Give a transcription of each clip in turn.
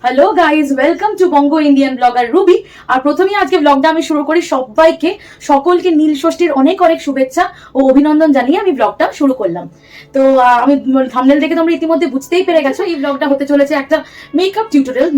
Hello guys, welcome to Banga Indian blogger Ruby. আর প্রথমেই আজকে ব্লগটা আমি শুরু করি সকলকে নীল ষষ্ঠীর অনেক অনেক শুভেচ্ছা ও অভিনন্দন জানিয়ে আমি ব্লগটা শুরু করলাম। তো আমি থাম্বনেল দেখে তোমরা ইতিমধ্যে বুঝতেই পেরে গেছো এই ব্লগটা হতে চলেছে একটা মেকআপ টিউটোরিয়াল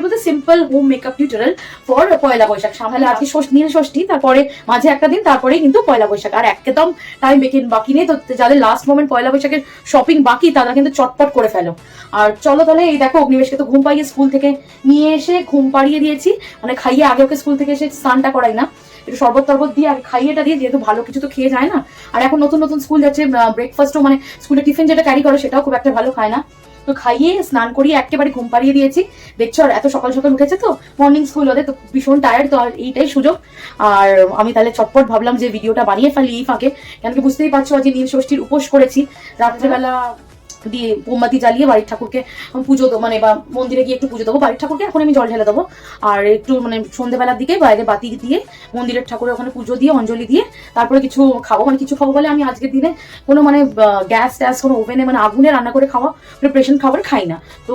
বলতে simple home makeup tutorial for Poila Baishakh. সামনে আজকে নীল ষষ্ঠী, তারপরে মাঝে একটা দিন, তারপরেই কিন্তু পয়লা বৈশাখ। আর একদম টাইম বাকি নেই, তো যাদের লাস্ট মোমেন্ট পয়লা বৈশাখের শপিং বাকি তারা কিন্তু চটপট করে ফেলো। আর চলো তাহলে, এই দেখো অগ্নিবেশকে তো ঘুম পাইয়ে স্কুল থেকে নিয়ে এসে ঘুম পাড়িয়ে দিয়েছি, মানে খাইয়ে আগে ওকে স্কুল থেকে এসে স্নানটা করাই না, একটু শরবত টরবত দিয়ে আর খাইয়েটা দিয়ে, যেহেতু ভালো কিছু তো খেয়ে যায় না। আর এখন নতুন নতুন স্কুল যাচ্ছে, ব্রেকফাস্টও মানে স্কুলে টিফিন যেটা ক্যারি করে সেটাও খুব একটা ভালো খায় না। তো খাইয়ে স্নান করিয়ে একেবারে ঘুম পাড়িয়ে দিয়েছি। দেখছো আর এত সকাল সকাল উঠেছে, তো মর্নিং স্কুল ওদের, তো ভীষণ টায়ার্ড। তো আর এইটাই সুযোগ। আর আমি তাহলে চটপট ভাবলাম যে ভিডিওটা বানিয়ে ফেলি এই ফাঁকে, কেন কি বুঝতেই পারছো আজ নীল ষষ্ঠীর উপোস করেছি। রাত্রেবেলা দিয়ে মোমবাতি জ্বালিয়ে বাড়ির ঠাকুরকে পুজো দেবো, মানে বা মন্দিরে গিয়ে একটু পুজো দেবো বাড়ির ঠাকুরকে। এখন আমি জল ঢেলে দেবো, আর একটু মানে সন্ধ্যেবেলার দিকে বাইরে বাতি দিয়ে মন্দিরের ঠাকুরের ওখানে পুজো দিয়ে অঞ্জলি দিয়ে তারপরে কিছু খাবো। মানে কিছু খাবো বলে আমি আজকের দিনে কোনো মানে গ্যাস ট্যাস কোনো ওভেনে মানে আগুনে রান্না করে খাওয়া প্রিপারেশন খাবার খাই না। তো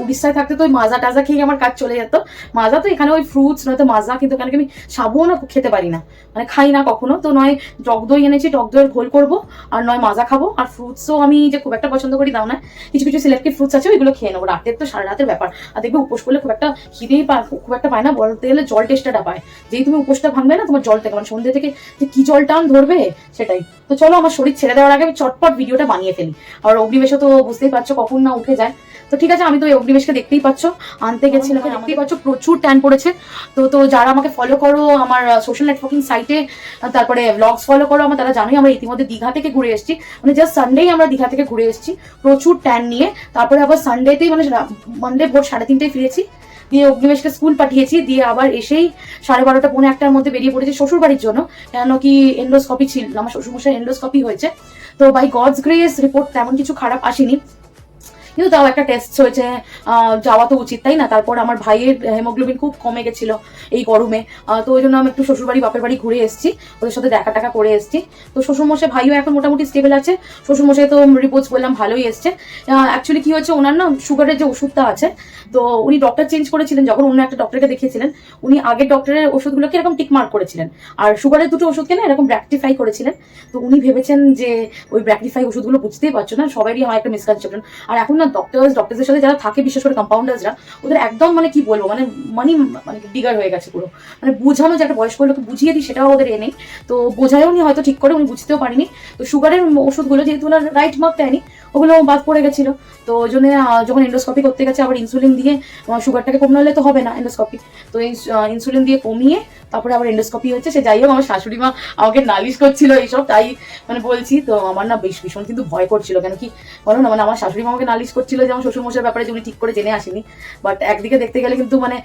উড়িষ্যায় থাকতে তো ওই মাজা টাজা খেয়ে আমার কাজ চলে যেত। মাজা তো এখানে ওই ফ্রুটস নয়তো মাজা, কিন্তু এখানে আমি সাবুও না খেতে পারি না, মানে খাই না কখনো। তো নয় টক দই এনেছি, টক দইয়ের ঘোল করবো, আর নয় মাজা খাবো। আর ফ্রুটসও আমি যে খুব একটা পছন্দ করি দাও না, কিছু কিছু সিলেক্টিভ ফ্রুটস আছে ওইগুলো খেয়ে নেবো। রাতের তো সারা রাতের ব্যাপার। আর দেখবে উপোস করলে খুব একটা খিদেই খুব একটা পায় না, বলতে গেলে জল টেস্টটা পায়। যেই তুমি উপোসটা ভাঙবে না, তোমার জল থেকে মানে সন্ধ্যে থেকে যে কি জল টান ধরবে সেটাই। তো চলো, আমার শরীর ছেড়ে দেওয়ার আগে আমি চটপট ভিডিওটা বানিয়ে ফেলি। আর অগ্নিবেশও তো বুঝতেই পারছো কখন না উঠে যায়। তো ঠিক আছে, আমি তো এই অগ্নিবেশকে দেখতেই পাচ্ছ আনতে গেছিলাম, দেখতেই পাচ্ছ প্রচুর ট্যান পড়েছে। তো যারা আমাকে ফলো করো আমার সোশ্যাল নেটওয়ার্কিং সাইটে, তারপরে ব্লগস ফলো করো আমার, তারা জানোই আমরা ইতিমধ্যে দীঘা থেকে ঘুরে এসেছি। মানে জাস্ট সানডেই আমরা দীঘা থেকে ঘুরে এসেছি প্রচুর ট্যান নিয়ে। তারপরে আবার সানডেতেই মানে মানডে ভোর 3:30টায় ফিরেছি, দিয়ে অগ্নিবেশকে স্কুল পাঠিয়েছি, দিয়ে আবার এসেই 12:30 পৌনে 1টার মধ্যে বেরিয়ে পড়েছি শ্বশুর বাড়ির জন্য। কেন কি এন্ডোস্কপি ছিল, আমার শ্বশুরমশাই এন্ডোস্কপি হয়েছে। তো বাই গডস গ্রেস রিপোর্ট তেমন কিছু খারাপ আসেনি, কিন্তু তাও একটা টেস্ট হয়েছে, যাওয়া তো উচিত তাই না। তারপর আমার ভাইয়ের হেমোগ্লোবিন খুব কমে গেছিল এই গরমে, তো ওই জন্য আমি একটু শ্বশুরবাড়ি বাপের বাড়ি ঘুরে এসেছি, ওদের সাথে দেখা টাকা করে এসেছি। তো শ্বশুরমশাই ভাইও এখন মোটামুটি স্টেবল আছে। শ্বশুরমশাই তো রিপোর্টস বললাম ভালোই এসছে। অ্যাকচুয়ালি কি হয়েছে, ওনার না সুগারের যে ওষুধটা আছে, তো উনি ডক্টর চেঞ্জ করেছিলেন যখন অন্য একটা ডক্টরকে দেখিয়েছিলেন। উনি আগের ডক্টরের ওষুধগুলোকে এরকম টিক মার্ক করেছিলেন, আর সুগারের দুটো ওষুধকে না এরকম ব্র্যাকটিফাই করেছিলেন। তো উনি ভেবেছেন যে ওই ব্র্যাকটিফাই ওষুধগুলো, বুঝতেই পারছো না সবারই হয় একটা মিসকনসেপশন। আর এখন না ডক্টরদের সাথে যারা থাকে, বিশেষ করে কম্পাউন্ডার্সরা, ওদের একদম মানে কি বলবো, মানে মানে ডিগার হয়ে গেছে পুরো। মানে বোঝানো যে একটা বয়স্ক লোককে বুঝিয়ে দিই সেটাও ওদের নেই। তো বোঝায়ও নি হয়তো ঠিক করে, উনি বুঝতেও পারিনি। তো সুগারের ওষুধগুলো যেহেতু ওনার রাইট মার্ক দেয়নি, ওগুলো বাদ পড়ে গেছিল। তো ওই জন্য যখন এন্ডোস্কপি করতে গেছে, আবার ইনসুলিন দিয়ে সুগারটাকে কমালে তো হবে না এন্ডোস্কপি, তো ইনসুলিন দিয়ে কমিয়ে তারপরে আবার এন্ডোস্কপি হয়েছে। সে যাই হোক, আমার শাশুড়ি মা আমাকে নালিশ করছিল এইসব, তাই মানে বলছি। তো আমার না ভীষণ কিন্তু ভয় করছিল, কেন কি বলো না, মানে আমার শাশুড়ি মা আমাকে নালিশ করছিল যে আমার শ্বশুরমশাইয়ের ব্যাপারে, যে উনি ঠিক করে জেনে আসেনি। বাট একদিকে দেখতে গেলে কিন্তু মানে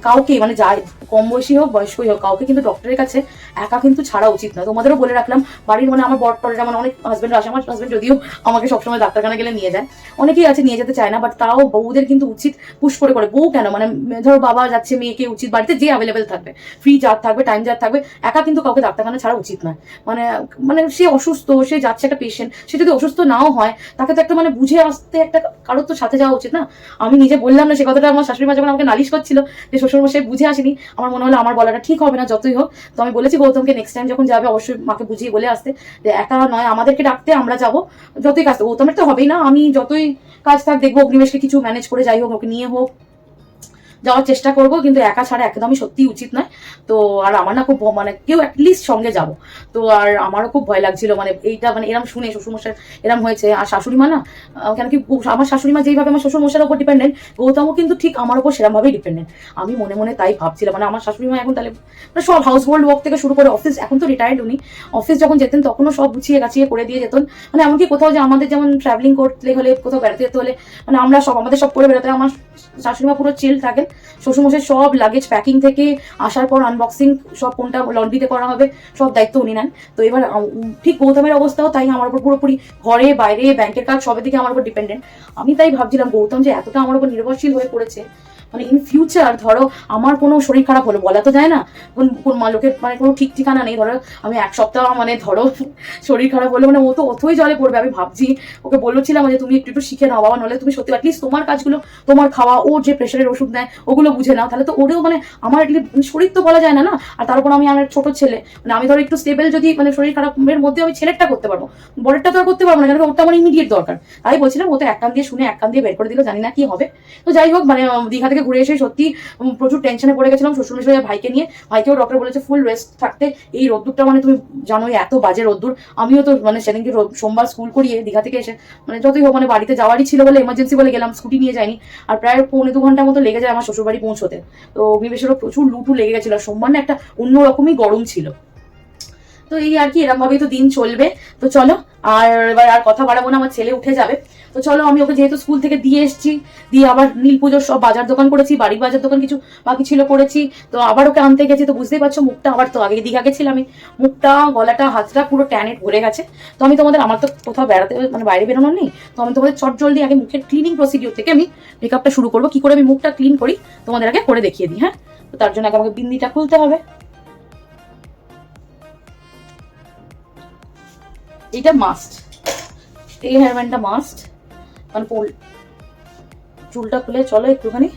কাউকে, মানে যাই কম বয়সী হোক বয়স্কই হোক, কাউকে কিন্তু ডক্টরের কাছে একা কিন্তু ছাড়া উচিত না। তোমাদেরও বলে রাখলাম, বাড়ির মানে আমার বরটরেরা, মানে অনেক হাজবেন্ড আসে, আমার হাজবেন্ড যদিও আমাকে সবসময় ডাক্তারখানা গেলে নিয়ে যায়, অনেকেই আছে নিয়ে যেতে চায় না, বাট তাও বউদের কিন্তু উচিত পুশ করে করে। বউ কেন, মানে ধরো বাবা যাচ্ছে, মেয়েকে উচিত বাড়িতে যে অ্যাভেলেবেল থাকবে, ফ্রি যার থাকবে, টাইম যার থাকবে, একা কিন্তু কাউকে ডাক্তারখানা ছাড়া উচিত নয়। মানে মানে সে অসুস্থ, সে যাচ্ছে একটা পেশেন্ট, সে যদি অসুস্থ নাও হয় তাকে তো একটা মানে বুঝে আসতে একটা কারোর তো সাথে যাওয়া উচিত না। আমি নিজে বললাম না সে কথাটা, আমার শাশুড়ি মা যখন আমাকে নালিশ করছিল যে শ্বশুরমশাই বুঝে আসেনি, আমার মনে হলো আমার বলাটা ঠিক হবে না যতই হোক। তো আমি বলেছি গৌতমকে নেক্সট টাইম যখন যাবে অবশ্যই মাকে বুঝিয়ে বলে আসতে, যে একা নয় আমাদেরকে ডাকতে, আমরা যাবো যতই কাজ। গৌতমের তো হবেই না, আমি যতই কাজ থাক দেখবো অগ্নিবেশকে কিছু ম্যানেজ করে যাই হোক, ওকে নিয়ে হোক যাওয়ার চেষ্টা করবো, কিন্তু একা ছাড়া একদমই সত্যি উচিত নয়। তো আর আমার না খুব মানে কেউ অ্যাটলিস্ট সঙ্গে যাব। তো আর আমারও খুব ভয় লাগছিল, মানে এইটা মানে এরম শুনে শ্বশুরমশাই এরম হয়েছে। আর শাশুড়ি মা না, কেন কি আমার শাশুড়ি মা যেইভাবে আমার শ্বশুরমশাইয়ের উপর ডিপেন্ডেন্ট, গৌতমও কিন্তু ঠিক আমার উপর সেরমভাবেই ডিপেন্ডেন্ট। আমি মনে মনে তাই ভাবছিলাম, মানে আমার শাশুড়ি মা এখন তাহলে মানে সব হাউস হোল্ড ওয়ার্ক থেকে শুরু করে অফিস, এখন তো রিটায়ার্ড উনি, অফিস যখন যেতেন তখনও সব গুছিয়ে গাছিয়ে করে দিয়ে যেতেন। মানে এমনকি কোথাও যে আমাদের যেমন ট্রাভেলিং করতে হলে, কোথাও বেড়াতে যেতে হলে, মানে আমরা সব আমাদের সব করে বেরোতে, আমার শাশুড়ি মা পুরো চিল থাকেন। শ্বশুরমশাই সব লাগেজ প্যাকিং থেকে আসার পর আনবক্সিং, সব কোনটা লন্ড্রিতে করা হবে সব দায়িত্ব উনি নেন। তো এবার ঠিক গৌতমের অবস্থাও তাই আমার উপর পুরোপুরি, ঘরে বাইরে ব্যাংকের কাজ সবের দিকে আমার উপর ডিপেন্ডেন্ট। আমি তাই ভাবছিলাম গৌতম যে এতটা আমার উপর নির্ভরশীল হয়ে পড়েছে, মানে ইন ফিউচার ধরো আমার কোনো শরীর খারাপ হলো, বলা তো যায় না, কোন লোকের মানে কোনো ঠিক ঠিকানা নেই, ধরো আমি এক সপ্তাহ মানে ধরো শরীর খারাপ হলে মানে ও তো অথই জলে পড়বে। আমি ভাবছি ওকে বলেছিলাম যে তুমি একটু একটু শিখে নাও বাবা, নাহলে তুমি সত্যি অ্যাটলিস্ট তোমার কাজগুলো, তোমার খাওয়া, ওর যে প্রেশারের ওষুধ নেয় ওগুলো বুঝে নাও, তাহলে তো ওরেও মানে আমার শরীর তো বলা যায় না না। আর তার উপর আমি আমার ছোট ছেলে, মানে আমি ধরো একটু স্টেবল যদি মানে শরীর খারাপের মধ্যে আমি ছেলেরটা করতে পারবো, বড়টা তো আর করতে পারবো না, কারণ ওটা আমার ইমিডিয়েট দরকার। তাই বলছিলাম ও তো এক কান দিয়ে শুনে এক কান দিয়ে বের করে দিল, জানি না কি হবে। তো যাই হোক, মানে দীঘা থেকে ঘুরে এসে সত্যি প্রচুর টেনশনে পড়ে গেছিলাম শ্বশুরমশাই ভাইকে নিয়ে। ভাইকেও ডক্টর বলেছে ফুল রেস্ট থাকতে। এই রোদ্দুরটা মানে তুমি জানোই এত বাজে রোদ্দুর। আমিও তো মানে সেদিনকে সোমবার স্কুল করিয়ে দীঘা থেকে এসে মানে যতই হোক মানে বাড়িতে যাওয়ারই ছিল বলে এমার্জেন্সি বলে গেলাম, স্কুটি নিয়ে যাইনি। আর প্রায় 1.25 ঘন্টার মতো লেগে যায় আমার শ্বশুরবাড়ি পৌঁছতে। তো অগ্নিবেশেরও প্রচুর লুটু লেগে গেছিল, সোমবার না একটা অন্যরকমই গরম ছিল। তো এই আর কি, এরকম ভাবেই তো দিন চলবে। তো চলো, আর এবার আর কথা বাড়াবো না, আমার ছেলে উঠে যাবে। তো চলো, আমি ওকে যেহেতু স্কুল থেকে দিয়ে এসেছি, দিয়ে আবার নীল পুজোর সব বাজার দোকান করেছি, বাড়ির বাজার দোকান কিছু বাকি ছিল করেছি। তো আবার ওকে আনতে গেছি, তো বুঝতেই পারছো মুখটা আবার, তো আগে দীঘা গেছিলাম আমি, মুখটা গলাটা হাতটা পুরো ট্যানে ভরে গেছে। তো আমি তোমাদের, আমার তো কোথাও বেড়াতে মানে বাইরে বেরোনোর নেই, তো আমি তোমাদের চট জলদি আগে মুখের ক্লিনিং প্রসিডিওর থেকে আমি মেকআপটা শুরু করবো। কি করে আমি মুখটা ক্লিন করি তোমাদের আগে করে দেখিয়ে দিই। হ্যাঁ, তো তার জন্য আগে আমাকে বিন্দিটা খুলতে হবে। এটা মাস্ট, এই হেয়ার ব্যান্ডটা মাস্ট। মানে চুলটা খুলে চলো একটুখানি,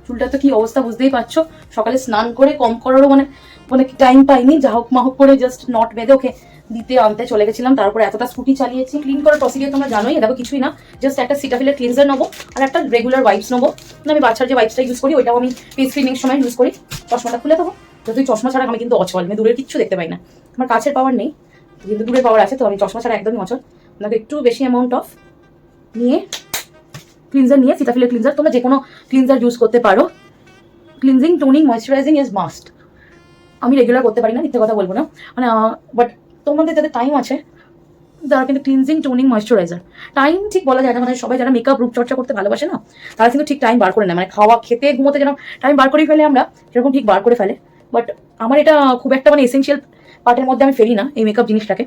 চুলটা তো কি অবস্থা বুঝতেই পারছো। সকালে স্নান করে কম করারও মানে মানে টাইম পাইনি, যা হোক মাহক করে জাস্ট নট বেঁধে ওকে দিতে আনতে চলে গেছিলাম। তারপরে এতটা স্কুটি চালিয়েছি। ক্লিন করার প্রসিডিওর তোমরা জানোই, দেখো কিছুই না, জাস্ট একটা সিটাফিলের ক্লিনজার নেবো আর একটা রেগুলার ওয়াইপস নেবো। আমি বাচ্চার যে ওয়াইপসটা ইউজ করি ওইটাও আমি ফেস ক্লিনিং সময় ইউজ করি। চশমাটা খুলে দেবো, যদি চশমা ছাড়া আমি কিন্তু অচল, আমি দূরের কিচ্ছু দেখতে পাই না। আমার কাছের পাওয়ার নেই কিন্তু দূরের পাওয়ার আছে, তো আমি চশমা ছাড়া একদমই অচল। আপনাকে একটু বেশি অ্যামাউন্ট অফ নিয়ে ক্লিনজার নিয়ে, সিটাফিলের ক্লিনজার, তোমরা যে কোনো ক্লিনজার ইউজ করতে পারো। Cleansing, toning, moisturising is must. আমি রেগুলার করতে পারি না, মিথ্যে কথা বলবো না, মানে বাট তোমাদের যাদের টাইম আছে তারা কিন্তু ক্লিনজিং, টোনিং, ময়েশ্চারাইজার, টাইম ঠিক বলা যায় না, মানে সবাই যারা মেকআপ রূপচর্চা করতে ভালোবাসে না তারা কিন্তু ঠিক টাইম বার করে নেয়, মানে খাওয়া খেতে ঘুমোতে যেন টাইম বার করেই ফেলে আমরা, সেরকম ঠিক বার করে ফেলে। বাট আমার এটা খুব একটা মানে এসেন্সিয়াল পার্টের মধ্যে আমি ফেলি না এই মেকআপ জিনিসটাকে।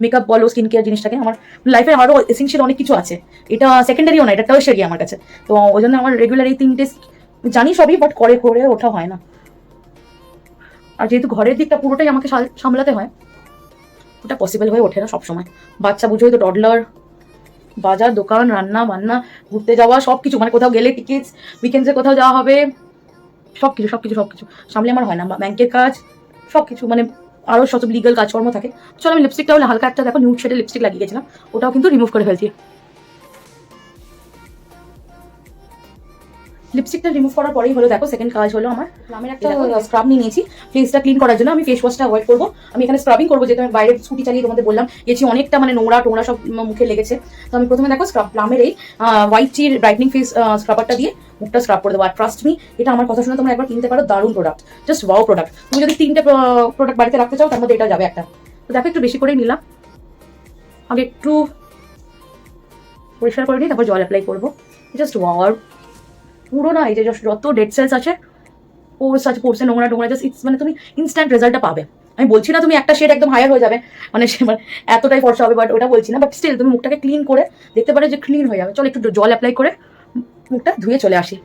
মেকআপ বলো, স্কিন কেয়ার জিনিসটাকে, আমার লাইফে আরও এসেন্সিয়াল অনেক কিছু আছে, এটা সেকেন্ডারিও না, এটা টার্সারি আমার কাছে। তো ওই জন্য আমার রেগুলার এই 3টে জানি সবই, বাট করে করে ওঠা হয় না। আর যেহেতু ঘরের দিকটা পুরোটাই আমাকে সামলাতে হয়, ওটা পসিবল হয়ে ওঠে না সবসময়। বাচ্চা বুঝোই তো, টডলার, বাজার দোকান, রান্না বান্না, ঘুরতে যাওয়া, সবকিছু, মানে কোথাও গেলে টিকিটস, উইকেন্ডসে কোথাও যাওয়া হবে, সবকিছু সবকিছু সবকিছু সামলে আমার হয় না। ব্যাংকের কাজ, সবকিছু মানে আরও সব লিগাল কাজকর্ম থাকে। চলো আমি লিপস্টিকটা হলে হালকা একটা দেখো নিউড শেডের লিপস্টিক লাগিয়ে গেছিলাম, ওটাও কিন্তু রিমুভ করে ফেলছি। লিপস্টিকটা রিমুভ করার পরেই হলো দেখো সেকেন্ড কাজ হলো আমার আমি একটা স্ক্রাব নিয়ে নিয়েছি ফেসটা ক্লিন করার জন্য। আমি ফেস ওয়াশটা অ্যাভয়েড করবো, আমি এখানে স্ক্রাবিং করবো, যেহেতু আমি বাইরে স্কুটি চালিয়ে তোমাদের বললাম গেছি, অনেকটা মানে নোংরা টোংরা সব মুখে লেগেছে। তো আমি প্রথমে দেখো প্লামের এই হোয়াইট চির ব্রাইটনিং ফেস স্ক্রাবারটা দিয়ে মুখটা স্ক্রাব করে দেবো। আর ট্রাস্ট মি, এটা আমার কথা শুনে তোমরা একবার কিনতে পারো, দারুণ প্রোডাক্ট, জাস্ট ওয়াও প্রোডাক্ট। তুমি যদি 3টে প্রোডাক্ট বাড়িতে রাখতে চাও তার মধ্যে এটা যাবে একটা। তো দেখো একটু বেশি করেই নিলাম, আগে একটু পরিষ্কার করে নিই, তারপর জল অ্যাপ্লাই করবো। Just wow. আর পুরো না এই যে যত ডেড সেলস আছে, পোর্স আছে, পোর্সে নোংরা টোংরা, জাস্ট ইটস মানে তুমি ইনস্ট্যান্ট রেজাল্টটা পাবে। আমি বলছি না তুমি একটা শেড একদম হায়ার হয়ে যাবে, মানে এতটাই ফর্সা হবে, বাট ওটা বলছি না, বাট স্টিল তুমি মুখটাকে ক্লিন করে দেখতে পারো যে ক্লিন হয়ে যাবে। চলো একটু জল অ্যাপ্লাই করে মুখটা ধুয়ে চলে আসি।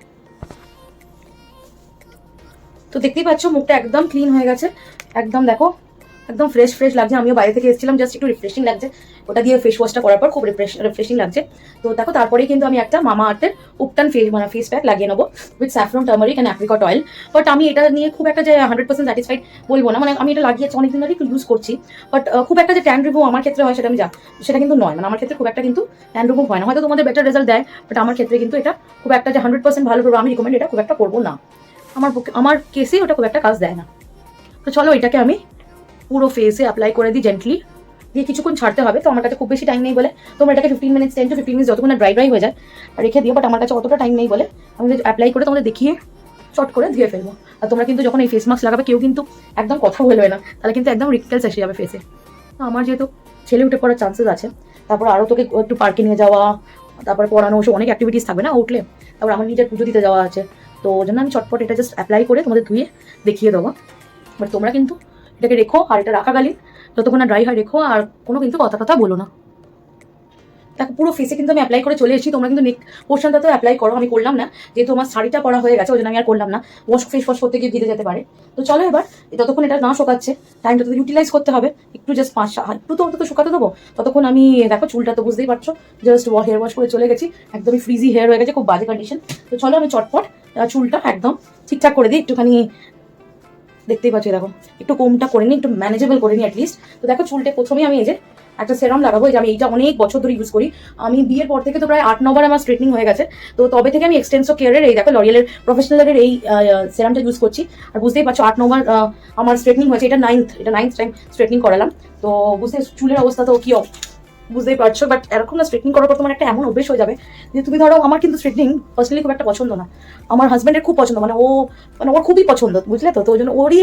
তো দেখতেই পাচ্ছ মুখটা একদম ক্লিন হয়ে গেছে, একদম দেখো একদম ফ্রেশ ফ্রেশ লাগছে। আমিও বাইরে থেকে এসেছিলাম, জাস্ট একটু রিফ্রেশিং লাগছে, ওটা দিয়ে ফেস ওয়াশটা করার পর খুব রিফ্রেশিং লাগছে। তো দেখো তারপরেই কিন্তু আমি একটা মামা আর্থের উপটান ফেস প্যাক লাগিয়ে নেবো with saffron, turmeric and apricot oil. But আমি এটা নিয়ে খুব একটা যে 100% স্যাটিসফাইড বলবো না, মানে আমি এটা লাগিয়েছি অনেকদিন ধরে ইউজ করছি, বাট খুব একটা যে ট্যান রিমুভ আমার ক্ষেত্রে হয় সেটা কিন্তু নয়, মানে আমার ক্ষেত্রে খুব একটা কিন্তু ট্যান রিমুভ হয় না। হয়তো তোমাদের বেটার রেজাল্ট দেয়, বাট আমার ক্ষেত্রে কিন্তু এটা খুব একটা যে 100% ভালো করবো, আমি রিকমেন্ড এটা খুব একটা করবো না, আমার কেসে ওটা খুব একটা কাজ দেয় না। তো চলো এটাকে আমি পুরো ফেসে অ্যাপ্লাই করে দিই জেন্টলি, দিয়ে কিছুক্ষণ ছাড়তে হবে। তো আমার কাছে খুব বেশি টাইম নেই বলে তোমরা এটাকে 15 মিনিটস 10 to 15 মিনিটস যতক্ষণ ড্রাই হয়ে যায় রেখে দিও, বাট আমার কাছে অতটা টাইম নেই বলে আমি অ্যাপ্লাই করে তোমাদের দেখিয়ে চট করে ধুয়ে ফেলবো। আর তোমরা কিন্তু যখন এই ফেস মাস্ক লাগাবে কেউ কিন্তু একদম কথা বলবে না, তাহলে কিন্তু একদম রিঙ্কেলস এসে যাবে ফেসে। তো আমার যেহেতু ছেলে উঠে পড়ার চান্সেস আছে, তারপর আরও তোকে একটু পার্কে নিয়ে যাওয়া, তারপর পড়ানো, অনেক অ্যাক্টিভিটিস থাকবে না উঠলে, তারপর আমার নিজের পুজো দিতে যাওয়া আছে, তো ওই জন্য আমি চটপট এটা জাস্ট অ্যাপ্লাই করে তোমাদের ধুয়ে দেখিয়ে দেবো। বাট তোমরা কিন্তু এটাকে রেখো, আর এটা রাখাকালীন যতক্ষণ না ড্রাই হয় রেখো, আর কোনো কিন্তু কথা বলো না। দেখো পুরো ফেসে কিন্তু আমি অ্যাপ্লাই করে চলে এসেছি, তোমরা কিন্তু নেক পোর্শনটা তো অ্যাপ্লাই করো, আমি করলাম না যেহেতু আমার শাড়িটা পরা হয়ে গেছে, ওই জন্য আমি আর করলাম না, ফেস ওয়াশ করতে গিয়ে ভিজে যেতে পারে। তো চলো এবার যতক্ষণ এটা না শোকাচ্ছে, টাইমটা তো ইউটিলাইজ করতে হবে, একটু জাস্ট একটু তো অন্তত শুকাতে দেবো। ততক্ষণ আমি দেখো চুলটা তো বুঝতেই পারছো, জাস্ট হেয়ার ওয়াশ করে চলে গেছি, একদমই ফ্রিজি হেয়ার হয়ে গেছে, খুব বাজে কন্ডিশন। তো চলো আমি চটপট চুলটা একদম ঠিকঠাক করে দিই, একটুখানি দেখতেই পাচ্ছি দেখো একটু কোমটা করে নিই, একটু ম্যানেজেবল করে নিই অ্যাটলিস্ট। তো দেখো চুলটা প্রথমেই আমি এই যে একটা সেরাম লাগাবো, এই যে আমি এইটা অনেক বছর ধরে ইউজ করি, আমি বিয়ের পর থেকে তো প্রায় 8-9 বার আমার স্ট্রেটনিং হয়ে গেছে। তো তবে থেকে আমি এক্সটেন্সো কেয়ারের এই দেখো লরিয়ালের প্রফেশনালের এই সেরামটা ইউজ করছি। আর বুঝতেই পারছো 8-9 বার আমার স্ট্রেটনিং হয়েছে, এটা নাইন্থ টাইম স্ট্রেটনিং করালাম। তো বুঝতে চুলের অবস্থা তো কি বুঝতেই পারছো। বাট এরকম না স্ট্রেটনিং করার পর তোমার একটা এমন অভ্যেস হয়ে যাবে যে তুমি ধরো, আমার কিন্তু স্ট্রেটনিং পার্সোনালি খুব একটা পছন্দ না, আমার হাজব্যান্ডের খুব পছন্দ, মানে ওর খুবই পছন্দ, বুঝলে তো। তো ওই জন্য ওরই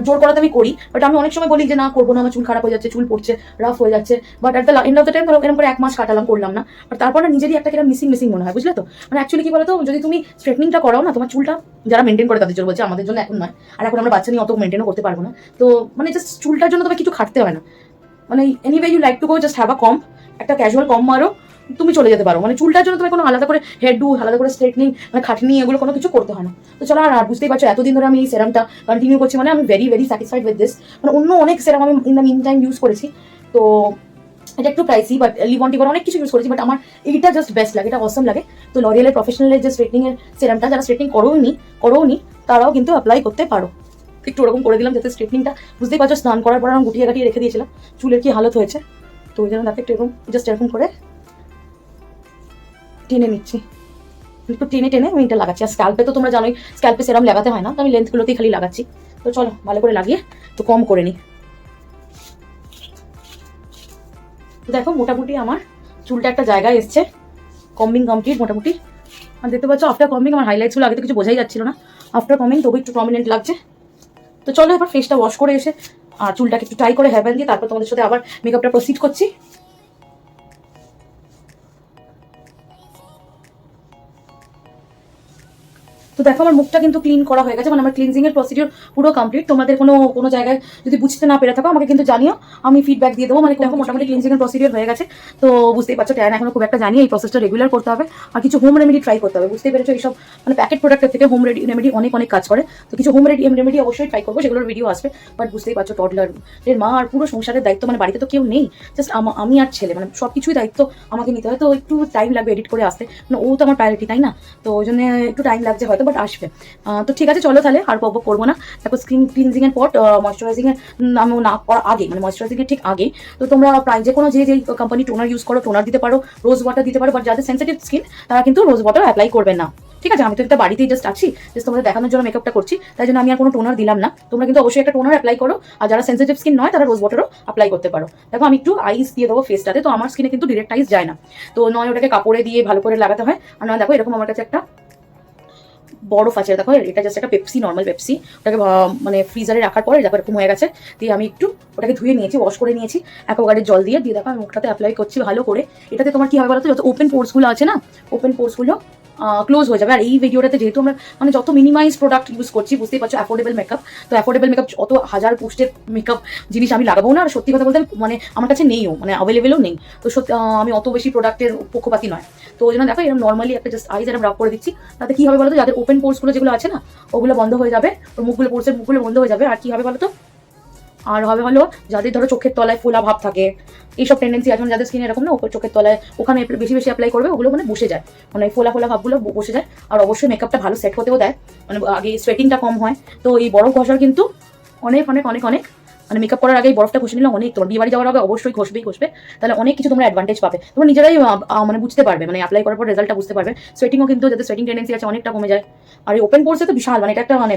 জোর করাতে আমি করি। বাট আমি অনেক সময় বলি যে না করবো না, আমার চুল খারাপ হয়ে যাচ্ছে, চুল পড়ছে, রাফ হয়ে যাচ্ছে। But at the end of the time ধরো এরকম করে 1 মাস কাটালাম, করলাম না। বাট তারপর না নিজেরই একটা কিরকম মিসিং মনে হয়, বুঝলে তো। মানে অ্যাকচুয়ালি কি বলতো, যদি তুমি স্ট্রেটনিংটা করাও না, তোমার চুলটা যারা মেনটেন করে তাদের জন্য বলছে, আমাদের জন্য এখন নয়, আর এখন আমরা বাচ্চা নিয়ে অত মেনটেনও করতে পারবো না। তো মানে জাস্ট চুলটার জন্য তোমার কিছু খাটতে হয় না, মানে anyway you like to go just have a calm, একটা ক্যাজুয়াল কম মারো, তুমি চলে যেতে পারো। মানে চুলটার জন্য তুমি কোনো আলাদা করে হেয়ার ডু, আলাদা করে স্ট্রেটনিং, মানে খাটনি, এগুলো কোনো কিছু করতে হয় না। তো চলো, আর বুঝতেই পারছো এতদিন ধরে আমি এই সেরামটা কন্টিনিউ করছি, মানে আমি very very satisfied with this. মানে অন্য অনেক সেরাম আমি in the mean time use করেছি, তো এটা একটু প্রাইসি, বাট লিভনটিভার অনেক কিছু ইউজ করেছি, বাট আমার এইটা জাস্ট বেস্ট লাগে, এটা অসম লাগে। তো লরিয়ালের প্রফেশনালের যে স্ট্রেটনিং এর সেরামটা, যারা স্ট্রেটনিং করোনি তারাও কিন্তু অ্যাপ্লাই করতে পারো। একটু ওরকম করে দিলাম যাতে স্ট্রেটনিংটা, বুঝতেই পারছো স্নান করার পর আমি গুটিয়ে গাটিয়ে রেখে দিয়েছিলাম, চুলের কি হালত হয়েছে। তো ওই জন্য দেখো একটু এরকম জাস্ট এরকম করে টেনে নিচ্ছি, একটু টেনে আমি এটা লাগাচ্ছি। আর স্ক্যাল্পে তো তোমরা জানোই স্ক্যাল্পে সেরাম লাগাতে হয় না, তো আমি লেন্থগুলোতেই খালি লাগাচ্ছি। তো চলো ভালো করে লাগিয়ে তো কম করে নিই। তো দেখো মোটামুটি আমার চুলটা একটা জায়গায় এসছে, কম্বিং কমপ্লিট মোটামুটি। আর দেখতে পাচ্ছ আফটার কম্বিং আমার হাইলাইটসগুলো আগে তো কিছু বোঝাই যাচ্ছিল না, আফটার কম্বিং তবু একটু প্রমিনেন্ট লাগছে। তো চলো এবার ফেসটা ওয়াশ করে এসে আর চুলটাকে একটু টাই করে হেয়ার ব্যান্ড দিয়ে তারপর তোমাদের সাথে আবার মেকআপটা প্রসিড করছি। তো দেখো আমার মুখটা কিন্তু ক্লিন করা হয়ে গেছে, মানে আমার ক্লিনজিং এর প্রসিডিউর পুরো কমপ্লিট। তোমাদের কোনো জায়গায় যদি বুঝতে না পেরে থাকো আমাকে কিন্তু জানিও, আমি ফিডব্যাক দিয়ে দেবো। মানে দেখো মোটামুটি ক্লিনজিং এর প্রসিডিউর হয়ে গেছে। তো বুঝতেই পারছো ট্যান এখনো খুব একটা জানি, এই প্রসেসটা রেগুলার করতে হবে, আর কিছু হোম রেমেডি ট্রাই করতে হবে। বুঝতেই পেরেছো এইসব মানে প্যাকেট প্রোডাক্টের থেকে হোম রেমেডি অনেক কাজ করে। তো কিছু হোম রেমেডি অবশ্যই ট্রাই করবো, সেগুলোর ভিডিও আসবে। বাট বুঝতেই পারছো টডলারের মা, আর পুরো সংসারের দায়িত্ব, মানে বাড়িতে তো কেউ নেই, জাস্ট আমি আর ছেলে, মানে সব কিছুই দায়িত্ব আমাকে নিতে হয়। তো একটু টাইম লাগবে এডিট করে আসতে, মানে ও তো আমার প্রায়োরিটি, তাই না। তো ওই জন্য একটু টাইম লাগছে হয়তো, বাট আসবে। তো ঠিক আছে চলো তাহলে আর বক করবো না। তারপর স্কিন ক্লিনজিং এর পর ময়শ্চারাইজিং এর আমি না করার আগে, মানে ময়শ্চারাইজিং এর ঠিক আগে, তো তোমরা প্রায় যে কোনো যে কোম্পানি টোনার ইউজ করো, টোনার দিতে পারো, রোজ ওয়াটার দিতে পারো। বাট যাদের সেন্সিটিভ স্কিন তারা কিন্তু রোজ ওয়াটার অ্যাপ্লাই করবেন না, ঠিক আছে। আমি তো একটা বাড়িতেই জাস্ট আছি, জাস্ট তোমাদের দেখানোর জন্য মেকআপটা করছি, তাই জন্য আমি আর কোনো টোনার দিলাম না। তোমরা কিন্তু অবশ্যই একটা টোনার অ্যাপ্লাই করো, আর যারা সেন্সিটিভ স্কিন নয় তারা রোজ ওয়াটারও অ্যাপ্লাই করতে পারো। দেখো আমি একটু আইস দিয়ে দেবো ফেসটাতে, তো আমার স্কিনে কিন্তু ডিরেক্ট আইস যায় না, তো নয় ওটাকে কাপড়ে দিয়ে ভালো করে লাগাতে হয়। আর নয় দেখো এরকম আমার কাছে একটা বরফ আছে, দেখো এটা জাস্ট একটা পেপসি, নর্মাল পেপসি, ওটাকে মানে ফ্রিজারে রাখার পরে দেখো এরকম হয়ে গেছে, দিয়ে আমি একটু ওটাকে ধুয়ে নিয়েছি, ওয়াশ করে নিয়েছি অ্যাকোয়াগার্ডের জল দিয়ে দেখো আমি মুখটাতে অ্যাপ্লাই করছি ভালো করে। এটাতে তোমার কি হবে বলো তো, যত ওপেন পোর্সগুলো আছে না, ওপেন পোর্সগুলো ক্লোজ হয়ে যাবে। আর এই ভিডিওটাতে যেহেতু আমরা মানে যত মিনিমাইজ প্রোডাক্ট ইউজ করছি, বুঝতেই পারছো অ্যাফোর্ডেবল মেকআপ, তো অ্যাফোর্ডেবল মেকআপ অত হাজার পোস্টের মেকআপ জিনিস আমি লাগাবো না। আর সত্যি কথা বলতে মানে আমার কাছে নেইও, মানে অ্যাভেলেবেলও নেই। তো সত্যি আমি অত বেশি প্রোডাক্টের পক্ষপাতি নয়। তো ওই জন্য দেখো এরকম নর্মালি একটা জাস্ট আইজ এরকম রাব করে দিচ্ছি, তাতে কি হবে বলো তো, যাদের ওপেন পোর্সগুলো যেগুলো আছে না, ওগুলো বন্ধ হয়ে যাবে, ওর পোর্সের মুখগুলো বন্ধ হয়ে যাবে। আর কি হবে বলো তো, আর হবে হলো যাদের ধরো চোখের তলায় ফোলা ভাব থাকে, এইসব টেন্ডেন্সি আছে, যাদের স্কিন এরকম না, ওপর চোখের তলায় ওখানে বেশি বেশি অ্যাপ্লাই করবে, ওগুলো মানে বসে যায়, মানে ফোলা ভাবগুলো বসে যায়। আর অবশ্যই মেকআপটা ভালো সেট হতেও দেয়, মানে আগে সোয়েটিংটা কম হয়। তো এই বরফ ঘষার কিন্তু অনেক অনেক অনেক অনেক মানে মেকআপ করার আগে বরফটা ঘষে নিলে অনেক, তোমার বিয়ে বাড়ি যাওয়ার আগে অবশ্যই ঘষবে, তাহলে অনেক কিছু তোমরা অ্যাডভান্টেজ পাবে, তোমরা নিজেরাই মানে বুঝতে পারবে, মানে অ্যাপ্লাই করার পর রেজাল্টটা বুঝতে পারবে। সোয়েটিংও কিন্তু যাদের সোয়েটিং টেন্ডেন্সি আছে অনেকটা কমে যায়। আর এই ওপেন পোর্সে তো বিশাল, মানে এটা একটা মানে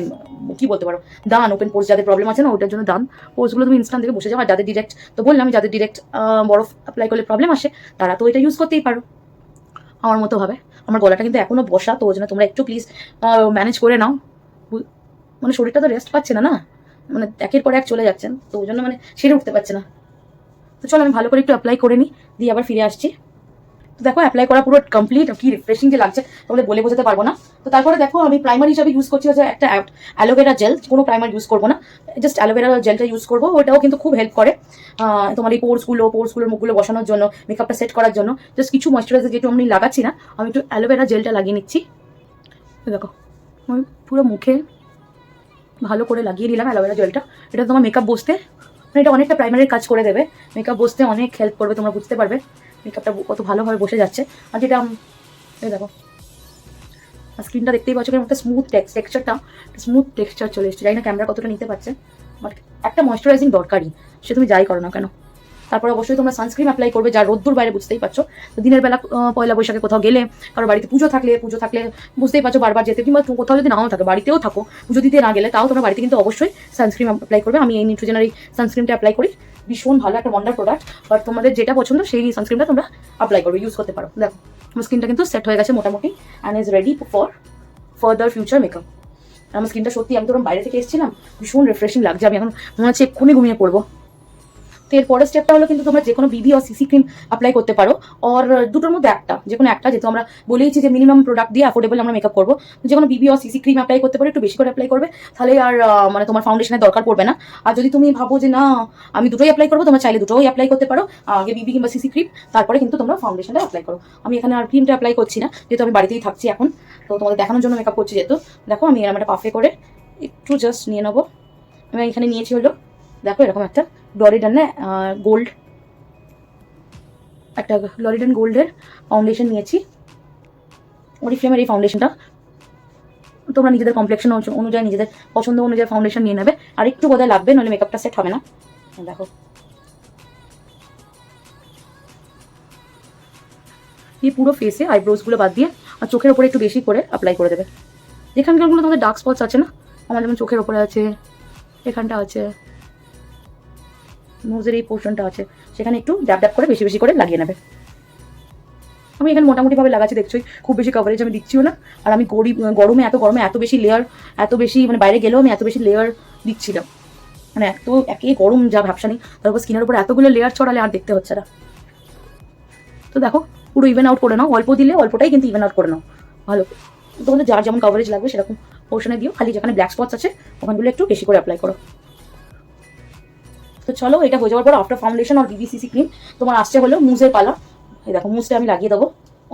কি বলতে পারো দান, ওপেন পোর্স যাদের প্রবলেম আছে না ওটার জন্য দান, পোর্সগুলো তুমি ইনস্ট্যান্ট থেকে বসে যাও। আর যাদের ডিরেক্ট, তো বললাম যাদের ডিরেক্ট বরফ অ্যাপ্লাই করলে প্রবলেম আসে, তারা তো এটা ইউজ করতেই পারো আমার মতো ভাবে। আমার গলাটা কিন্তু এখনো বসা, তো ওই জন্য তোমরা একটু প্লিজ ম্যানেজ করে নাও, মানে শরীরটা তো রেস্ট পাচ্ছে না, মানে একের পর এক চলে যাচ্ছেন, তো ওই জন্য মানে সেরে উঠতে পারছে না। তো চলো আমি ভালো করে একটু অ্যাপ্লাই করে নিই, দিয়ে আবার ফিরে আসছি। তো দেখো অ্যাপ্লাই করা পুরো কমপ্লিট, কি রিফ্রেশিং যে লাগছে তোমাদের বলে বোঝাতে পারবো না। তো তারপরে দেখো আমি প্রাইমার হিসাবে ইউজ করছি হচ্ছে একটা অ্যালোভেরা জেল, কোনো প্রাইমার ইউজ করবো না, জাস্ট অ্যালোভেরা জেলটা ইউজ করবো। ওটাও কিন্তু খুব হেল্প করে তোমার এই পোর্সগুলোর মুখগুলো বসানোর জন্য, মেকআপটা সেট করার জন্য। জাস্ট কিছু ময়শ্চারাইজার যেহেতু আমি লাগাচ্ছি না, আমি একটু অ্যালোভেরা জেলটা লাগিয়ে নিচ্ছি। দেখো আমি পুরো মুখে ভালো করে লাগিয়ে নিলাম অ্যালোভেরা জেলটা। এটা তোমার মেকআপ বসতে, মানে এটা অনেকটা প্রাইমারির কাজ করে দেবে, মেকআপ বসতে অনেক হেল্প করবে, তোমরা বুঝতে পারবে মেকআপটা কত ভালোভাবে বসে যাচ্ছে। আর যেটা এই দেখো স্ক্রিনটা দেখতেই পাচ্ছ, একটা স্মুথ টেক্সচার চলে এসেছে। জানি না ক্যামেরা কতটা নিতে পারছে, বাট একটা ময়শ্চারাইজিং দরকারই, সে তুমি যাই করো না কেন। তারপর অবশ্যই তোমরা সানস্ক্রিন অ্যাপ্লাই করবে, যা রোদ্দুর বাইরে বুঝতেই পারছো। তো দিনের বেলা পয়লা বৈশাখে কোথাও গেলে, কারো বাড়িতে পুজো থাকলে বুঝতেই পারছো বারবার যেতে, কিংবা কোথাও যদি নাও থাকে, বাড়িতেও থাকো, পুজো দিতে না গেলে, তাও তোমরা বাড়িতে কিন্তু অবশ্যই সানস্ক্রিন অ্যাপ্লাই করবে। আমি এই নিউট্রিজেনার সানস্ক্রিনটা অ্যাপ্লাই করি, ভীষণ ভালো একটা ওয়ান্ডার প্রোডাক্ট। বাট তোমাদের যেটা পছন্দ সেই সানস্ক্রিনটা তোমরা অ্যাপ্লাই করবে, ইউজ করতে পারো। দেখো আমার স্কিনটা কিন্তু সেট হয়ে গেছে মোটামুটি, and is ready for further future makeup. আমার স্কিনটা সত্যি, আমি তো বাইরে থেকে এসেছিলাম, ভীষণ রিফ্রেশিং লাগছে। আমি এখন মনে হচ্ছে এক্ষুনি ঘুমিয়ে পড়বো। তো এর পরের স্টেপটা হলো কিন্তু তোমরা যে কোনো বিবি আর সিসি ক্রিম অ্যাপ্লাই করতে পারো, আর দুটোর মধ্যে একটা, যে কোনো একটা, যেহেতু আমরা বলেইছি যে মিনিমাম প্রোডাক্ট দিয়ে অ্যাফোর্ডেবল আমরা মেকআপ করবো, যে কোনো বিবি আর সিসি ক্রিম অ্যাপ্লাই করতে পারো, একটু বেশি করে অ্যাপ্লাই করবে, তাহলে আর মানে তোমার ফাউন্ডেশনের দরকার পড়বে না। আর যদি তুমি ভাবো যে না আমি দুটোই অ্যাপ্লাই করবো, তোমরা চাইলে দুটোই অ্যাপ্লাই করতে পারো, আগে বিবি কিংবা সিসি ক্রিম, তারপরে কিন্তু তোমরা ফাউন্ডেশনটা অ্যাপ্লাই করো। আমি এখানে আর ক্রিমটা অ্যাপ্লাই করছি না, যেহেতু আমি বাড়িতেই থাকছি এখন, তো তোমাদের দেখানোর জন্য মেকআপ করছি যেহেতু। দেখো আমি এরকম একটা পাফে করে একটু জাস্ট নিয়ে নেবো। আমি এখানে নিয়েছি হলো দেখো এরকম একটা লরিডান গোল্ড, একটা লরিডান গোল্ডের ফাউন্ডেশন নিয়েছি। অরিফ্লেমের এই ফাউন্ডেশনটা তোমরা নিজেদের কমপ্লেক্সন অনুযায়ী, নিজেদের পছন্দ অনুযায়ী ফাউন্ডেশন নিয়ে নেবে। আর একটু বোধহয় লাগবে, নাহলে মেকআপটা সেট হবে না। দেখো এই পুরো ফেসে আইব্রোজগুলো বাদ দিয়ে আর চোখের ওপরে একটু বেশি করে অ্যাপ্লাই করে দেবে। যেখানকারগুলো তোমাদের ডার্ক স্পটস আছে না, আমার যেমন চোখের ওপরে আছে, এখানটা আছে, নোজের এই পোর্শনটা আছে, সেখানে একটু ড্যাপ ড্যাপ করে বেশি বেশি করে লাগিয়ে নেবে। আমি এখানে মোটামুটিভাবে লাগাচ্ছি, দেখছোই খুব বেশি কভারেজ আমি দিচ্ছিও না। আর আমি গরমে এত বেশি লেয়ার, এত বেশি মানে বাইরে গেলেও আমি এত বেশি লেয়ার দিচ্ছিলাম, মানে এত একে গরম যা ভাবসা নেই, তারপর স্কিনের উপর এতগুলো লেয়ার ছড়ালে আর দেখতে হচ্ছে না। তো দেখো পুরো ইভেন আউট করে নাও, অল্প দিলে অল্পটাই কিন্তু ইভেন আউট করে নাও ভালো। তোমাদের যার যেমন কভারেজ লাগবে সেরকম পোর্শনে দিও, খালি যেখানে ব্ল্যাক স্পটস আছে ওখানগুলো একটু বেশি করে অ্যাপ্লাই করো। তো চলো এটা হয়ে যাওয়ার পর আফটার ফাউন্ডেশন আর বিবিসিসি ক্রিম তোমার আসছে হলো মুজের পালা। এই দেখো মুজটা আমি লাগিয়ে দেবো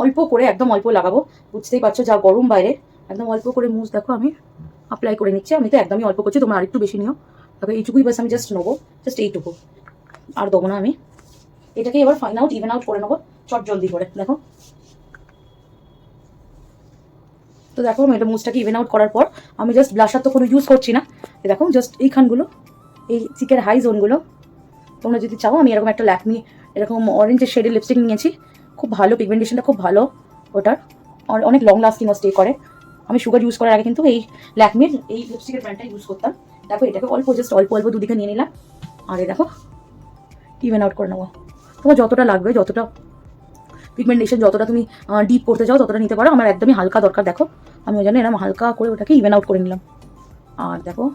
অল্প করে, একদম অল্প লাগাবো, বুঝতেই পারছো যা গরম বাইরে, একদম অল্প করে মুজ দেখো আমি অ্যাপ্লাই করে নিচ্ছি। আমি তো একদমই অল্প করছি, তোমরা আরেকটু বেশি নিও। দেখো এইটুকুই বাস আমি জাস্ট নেবো, জাস্ট এইটুকু, আর দেবো না আমি। এটাকে এবার ফাইন আউট ইভেন আউট করে নেবো চট জলদি করে। দেখো তো দেখো আমি এটা মুজটাকে ইভেন আউট করার পর আমি জাস্ট ব্লাশার তো কোনো ইউজ করছি না। দেখো জাস্ট এইখানগুলো, এই চিকের হাই জোনগুলো তোমরা যদি চাও, আমি এরকম একটা ল্যাকমি এরকম অরেঞ্জের শেডের লিপস্টিক নিয়েছি, খুব ভালো পিগমেন্টেশনটা, খুব ভালো ওটার, অনেক লং লাস্টিংও স্টে করে। আমি সুগার ইউজ করার আগে কিন্তু এই ল্যাকমির এই লিপস্টিকের ব্র্যান্ডটা ইউজ করতাম। দেখো এটাকে অল্প জাস্ট অল্প অল্প দুদিকে নিয়ে নিলাম, আর এই দেখো ইভেন আউট করে নেবো। তোমার যতটা লাগবে, যতটা পিগমেন্টেশন যতটা তুমি ডিপ করতে চাও ততটা নিতে পারো। আমার একদমই হালকা দরকার, দেখো আমি ওই জন্য এরকম হালকা করে ওটাকে ইভেন আউট করে নিলাম। আর দেখো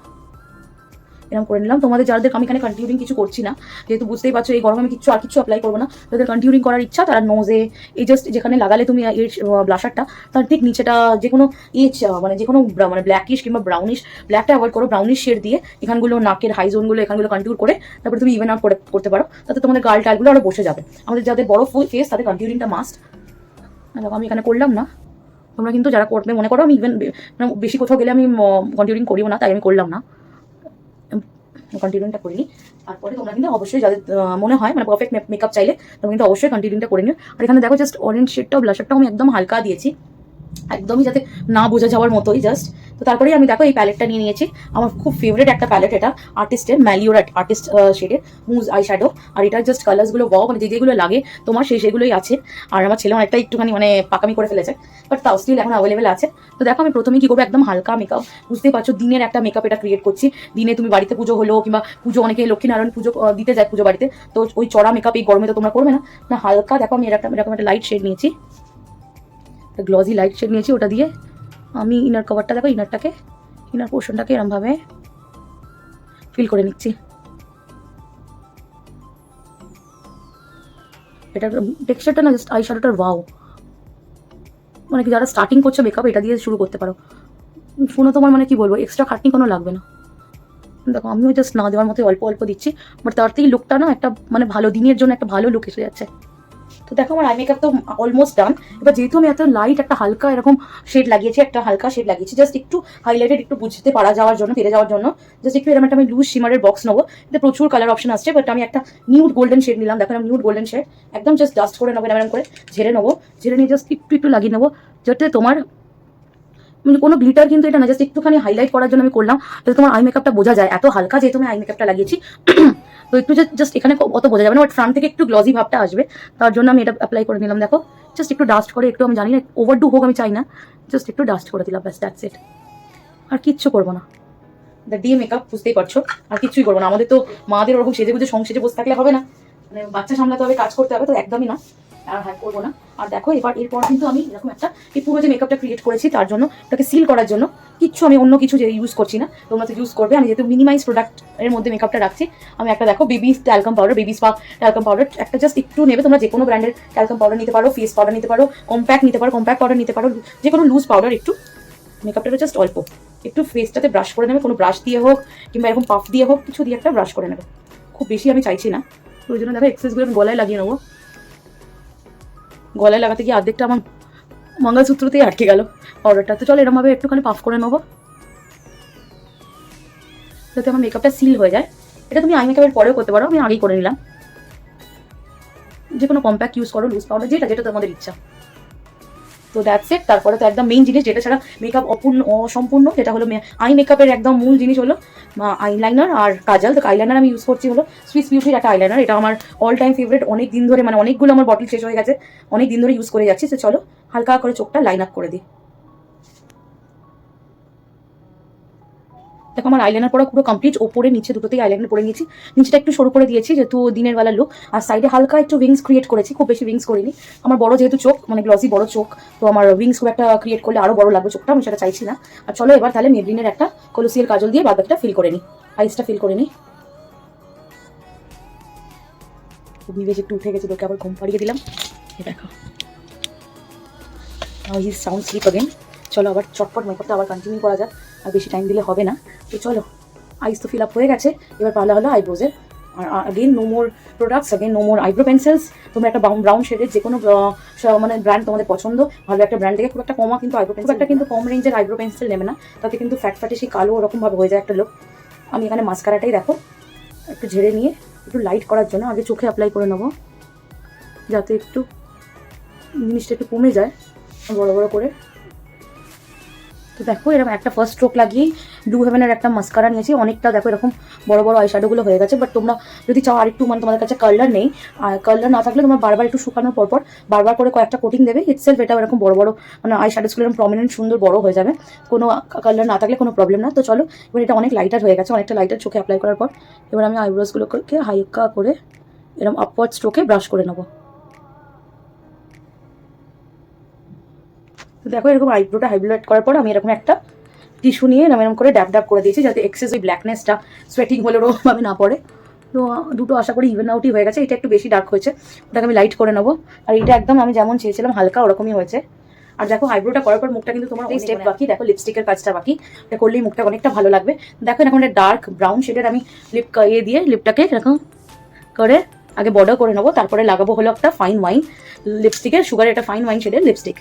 এরকম করে নিলাম। তোমাদের যাদের, আমি এখানে কন্টিউরিং কিছু করছি না, যেহেতু বুঝতেই পারছো এই গরমে আমি কিছু অ্যাপ্লাই করবো না। যাদের কন্টিউরিং করার ইচ্ছা তারা নোজে এই জাস্ট যেখানে লাগালে তুমি এই ব্লাশারটা, তার ঠিক নিচেটা যে কোনো মানে যে কোনো মানে ব্ল্যাকিশ কিংবা ব্রাউনিশ, ব্ল্যাকটা অ্যাভয়েড করো, ব্রাউনিশ শেড দিয়ে এখানগুলো নাকের হাই জোনগুলো এখানগুলো কন্টিউর করে তারপরে তুমি ইভেন আউট করতে পারো, তাতে তোমাদের গাল টালগুলো আরও বসে যাবে। আমাদের যাদের বড় ফেস তাদের কন্টিউরিংটা মাস্ট। আমি এখানে করলাম না, তোমরা কিন্তু যারা করবে মনে করো, আমি ইভেন বেশি কোথাও গেলে আমি কন্টিউরিং করিও না, তাই আমি করলাম না, কন্টিনিউটা করিনি। তারপরে তোমরা কিন্তু অবশ্যই যাদের মনে হয় মানে পারফেক্ট মেকআপ চাইলে তোমরা কিন্তু অবশ্যই কন্টিনিউটা করে নিও। আর এখানে দেখো জাস্ট অরেঞ্জ শেডটাও ব্লাশারটাও আমি একদম হালকা দিয়েছি, একদমই যাতে না বোঝা যাওয়ার মতোই জাস্ট। তো তারপরেই আমি দেখো এই প্যালেটটা নিয়ে নিয়েছি, আমার খুব ফেভারিট একটা প্যালেট, এটা আর্টিস্টের ম্যালিওর আর্টিস্ট শেডের মুজ আই শ্যাডো। আর এটার জাস্ট কালার্সগুলো মানে যেগুলো লাগে তোমার সেগুলোই আছে। আর আমার ছেলে অনেকটা একটুখানি মানে পাকামি করে ফেলেছে, বাট তাও স্টিল এখন অ্যাভেলেবেল আছে। তো দেখো আমি প্রথমে কি করবো, একদম হালকা মেকআপ, বুঝতেই পারছো দিনের একটা মেকআপ এটা ক্রিয়েট করছি। দিনে তুমি বাড়িতে পুজো হলো কিংবা পুজো, অনেকে লক্ষ্মীনারায়ণ পুজো দিতে যায় পুজো বাড়িতে, তো ওই চড়া মেকআপ এই গরমে তো তোমরা করবে না, না হালকা দেখো আমি এরকম একটা লাইট শেড নিয়েছি, গ্লসি লাইট শেড নিয়েছি, ওটা দিয়ে আমি ইনার কভারটা দেখো, ইনার পোর্শনটাকে এরমভাবে ফিল করে নিচ্ছি। এটার টেক্সচারটা না জাস্ট আই শ্যাডোটার ওয়াও, মানে কি যারা স্টার্টিং করছে মেকআপ এটা দিয়ে শুরু করতে পারো। শুনো তোমার মানে কি বলবো, এক্সট্রা খাটনি কোনো লাগবে না। দেখো আমিও জাস্ট না দেওয়ার মতো অল্প অল্প দিচ্ছি, বাট তার থেকে লুকটা না একটা মানে ভালো দিনের জন্য একটা ভালো লুক এসে যাচ্ছে। তো দেখো আমার আই মেকআপ তো অলমোস্ট ডান। এবার যেহেতু আমি এত লাইট একটা হালকা এরকম শেড লাগিয়েছি, একটা হালকা শেড লাগিয়েছি জাস্ট একটু হাইলাইটেড একটু বুঝতে পারা যাওয়ার জন্য, পেরে যাওয়ার জন্য জাস্ট একটু এরকম একটা আমি লুজ শিমারের বক্স নেবো। এতে প্রচুর কালার অপশন আসছে, বাট আমি একটা নিউড গোল্ডেন শেড নিলাম। দেখো নিউড গোল্ডেন শেড একদম জাস্ট ডাস্ট করে নেবো, এরকম করে ঝেড়ে নেবো, ঝেড়ে নিয়ে জাস্ট একটু একটু লাগিয়ে নেবো, যাতে তোমার মানে কোনো গ্লিটার কিন্তু এটা না, জাস্ট একটুখানি হাইলাইট করার জন্য আমি করলাম, যাতে তোমার আই মেকআপটা বোঝা যায়। এত হালকা যেহেতু আমি আই মেকআপটা লাগিয়েছি তো একটু জাস্ট এখানে অত বোঝা যাবে না, বাট ফ্রন্ট থেকে একটু গ্লসি ভাবটা আসবে, তার জন্য আমি এটা অ্যাপ্লাই করে নিলাম। দেখো জাস্ট একটু ডাস্ট করে, একটু আমি জানি না ওভারডু হোক আমি চাই না, জাস্ট একটু ডাস্ট করে দিলাম, ব্যাস দ্যাটস ইট। আর কিচ্ছু করবো না, দ্য ডে মেকআপ বুঝতেই পারছো, আর কিছুই করবো না। আমাদের তো মাদের ওরকম সেজে গুজে সংসেজে বসে থাকলে হবে না, মানে বাচ্চা সামলাতে হবে, কাজ করতে হবে, তো একদমই না, আর হ্যাঁ করবো না। আর দেখো এরপর কিন্তু আমি এরকম একটা এই পুরো যে মেকআপটা ক্রিয়েট করেছি তার জন্য এটাকে সিল করার জন্য কিচ্ছু আমি অন্য কিছু যে ইউজ করছি না, তোমরা তো ইউজ করবে। আমি যেহেতু মিনিমাইজ প্রোডাক্ট এর মধ্যে মেকআপটা রাখছি, আমি একটা দেখো baby talcum powder, baby spa talcum powder একটা জাস্ট একটু নেবে। তোমরা যে কোনো ব্র্যান্ডের ট্যালকাম পাউডার নিতে পারো, ফেস পাউডার নিতে পারো, কম্প্যাক্ট নিতে পারো, কম্প্যাক্ট পাউডার নিতে পারো, যে কোনো লুজ পাউডার একটু মেকআপটা জাস্ট অল্প একটু ফেসটাতে ব্রাশ করে নেবে, কোনো ব্রাশ দিয়ে হোক কিংবা এরকম পাফ দিয়ে হোক, কিছু দিয়ে একটা ব্রাশ করে নেবে। খুব বেশি আমি চাইছি না, ওই জন্য দেখো এক্সেসগুলো আমি গলায় লাগিয়ে নেবো। গলায় লাগাতে গিয়ে অর্ধেকটা আমার মঙ্গলসূত্রতেই আটকে গেল পাউডারটা। তো চলো এরকমভাবে একটুখানি পাফ করে নেবো, যাতে আমার মেকআপটা সিল হয়ে যায়। এটা তুমি আই মেকআপের পরেও করতে পারো, আমি আগেই করে নিলাম। যে কোনো কম্প্যাক্ট ইউজ করো, লুজ পাউডার, যেটা যেটা তোমাদের ইচ্ছা। তো দ্যাটস ইট। তারপরে তো একদম মেইন জিনিস, যেটা ছাড়া মেকআপ অসম্পূর্ণ, যেটা হলো আই মেকআপের একদম মূল জিনিস হলো আইলাইনার আর কাজল। তো আইলাইনার আমি ইউজ করছি হলো সুইস বিউটির একটা আইলাইনার, এটা আমার অল টাইম ফেভারিট, অনেক দিন ধরে, মানে অনেকগুলো আমার বটল শেষ হয়ে গেছে, অনেক দিন ধরে ইউজ করে যাচ্ছি। তো চলো হালকা করে চোখটা লাইন আপ করে দিই। দেখো আমার আইলাইনার পরা পুরো কমপ্লিট, ওপরে নিচে দুটোতেই আইলাইনার পরে নিয়েছি, নিচেটা একটু সরু করে দিয়েছি যেহেতু দিনের বেলা লুক, আর সাইডে হালকা একটু উইংস ক্রিয়েট করেছি, খুব বেশি উইংস করিনি। আমার বড় যেহেতু চোখ, মানে গ্লসি বড় চোখ, তো আমার উইংস খুব একটা ক্রিয়েট করলে আরো বড় লাগবে চোখটা, আমি সেটা চাইছি না। আর চলো এবার তাহলে মেবলিনের একটা কলুসিয়াল কাজল দিয়ে বাদবাকিটা ফিল করে নিই, আইসটা ফিল করে নিই। খুবই বেশি একটু উঠে গেছে, তোকে আবার ঘুম পাড়িয়ে দিলাম। দেখো হিজ সাউন্ড স্লিপ अगेन। চলো আবার চটপট মেকআপটা আবার কন্টিনিউ করা যাক, আর বেশি টাইম দিলে হবে না। তো চলো আইস তো ফিল আপ হয়ে গেছে, এবার পালা হলো আইব্রোজের। আর again no more products, again no more eyebrow pencils. তোমরা একটা ব্রাউন শেডের যে কোনো মানে ব্র্যান্ড তোমাদের পছন্দ, ভালো একটা ব্র্যান্ড থেকে, খুব একটা কমা কিন্তু আইব্রো পেন্সিল, একটা কিন্তু কম রেঞ্জের আইব্রো পেন্সিল নেবে না, তাতে কিন্তু ফ্যাটে সেই কালো ওরকমভাবে হয়ে যায় একটা লোক। আমি এখানে মাস্কারাটাই দেখো একটু ঝেড়ে নিয়ে একটু লাইট করার জন্য আগে চোখে অ্যাপ্লাই করে নেবো, যাতে একটু জিনিসটা একটু কমে যায় বড় বড় করে। তো দেখো এরকম একটা ফার্স্ট স্ট্রোক লাগিয়েই ব্লু হেভেনের একটা মাস্কারা নিয়েছি, অনেকটা দেখো এরকম বড় বড় আইশ্যাডোগুলো হয়ে গেছে। বাট তোমরা যদি চাও আরেকটু, মানে তোমাদের কাছে কালার নেই, আর কালার না থাকলে তোমরা বারবার একটু শুকানোর পরপর বারবার করে কয়েকটা কোটিং দেবে, ইটসেলফ এটা এরকম বড় বড় মানে আইশ্যাডোগুলো এরকম প্রমিনেন্ট সুন্দর বড় হয়ে যাবে, কোনো কালার না থাকলে কোনো প্রবলেম না। তো চলো এবার এটা অনেক লাইটার হয়ে গেছে, অনেকটা লাইটার চোখে অ্যাপ্লাই করার পর এবার আমি আইব্রোসগুলোকে হালকা করে এরকম আপওয়ার্ড স্ট্রোকে ব্রাশ করে নেবো। দেখো এরকম আইব্রোটা হাইলাইট করার পর আমি এরকম একটা টিস্যু নিয়ে এরকম করে ড্যাব ড্যাব করে দিয়েছি, যাতে এক্সেস ওই ব্ল্যাকনেসটা সোয়েটিং হলে ওরকমভাবে না পড়ে। তো দুটো আশা করি ইভেন আউটই হয়ে গেছে, এটা একটু বেশি ডার্ক হয়েছে, ওটাকে আমি লাইট করে নেবো। আর এটা একদম আমি যেমন চেয়েছিলাম হালকা ওরকমই হয়েছে। আর দেখো আইব্রোটা করার পর মুখটা কিন্তু তোমার এই স্টেপ বাকি, দেখো লিপস্টিকের কাজটা বাকি, এটা করলেই মুখটা অনেকটা ভালো লাগবে। দেখো এখন একটা ডার্ক ব্রাউন শেডের আমি দিয়ে লিপটাকে এরকম করে আগে বর্ডার করে নেবো, তারপরে লাগাবো হলো একটা ফাইন ওয়াইন লিপস্টিকের, সুগারের একটা ফাইন ওয়াইন শেডের লিপস্টিক।